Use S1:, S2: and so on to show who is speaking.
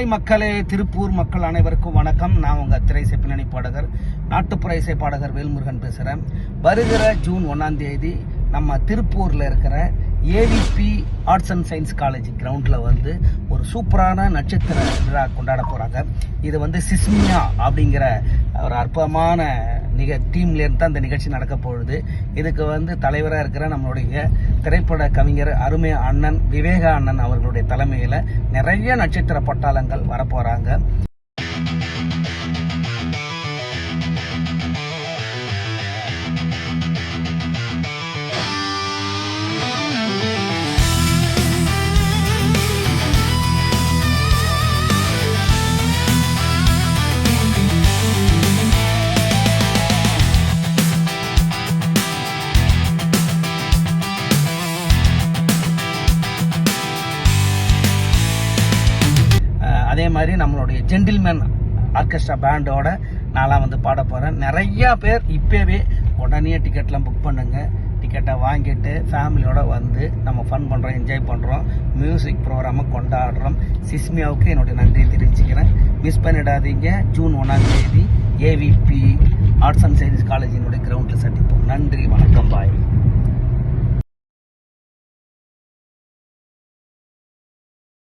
S1: Hi மக்களே, திருப்பூர் மக்கள் அனைவருக்கும் வணக்கம். நான் உங்கள் திரைசை பின்னணி பாடகர், நாட்டுப்புற இசை பாடகர் வேல்முருகன் பேசுகிறேன். வருகிற ஜூன் 1ஆம் தேதி நம்ம திருப்பூரில் இருக்கிற AVP arts and science college கிரவுண்டில் வந்து ஒரு சூப்பரான நட்சத்திர விழா கொண்டாட போகிறாங்க. இது சிஸ்மியா அப்படிங்கிற ஒரு அற்புதமான டீம்லேருந்து தான் இந்த நிகழ்ச்சி நடக்க போகுது. இதுக்கு தலைவராக இருக்கிற நம்மளுடைய திரைப்பட கவிஞர் அருமை அண்ணன் விவேகா அண்ணன் அவர்களுடைய தலைமையில் நிறைய நட்சத்திர பட்டாளங்கள் வரப்போகிறாங்க. அதே மாதிரி நம்மளுடைய ஜென்டில்மேன் ஆர்கெஸ்ட்ரா பேண்டோட நான்லாம் பாட போகிறேன். நிறையா பேர் இப்போவே உடனே டிக்கெட்லாம் புக் பண்ணுங்க. டிக்கெட்டை வாங்கிட்டு ஃபேமிலியோட நம்ம ஃபன் பண்ணுறோம், என்ஜாய் பண்ணுறோம், மியூசிக் ப்ரோக்ராமை கொண்டாடுறோம். சிஸ்மியாவுக்கு என்னுடைய நன்றியை தெரிவிச்சுக்கிறேன். மிஸ் பண்ணிடாதீங்க. ஜூன் 1ஆம் தேதி ஏவிபி ஆர்ட்ஸ் அண்ட் சயின்ஸ் காலேஜினுடைய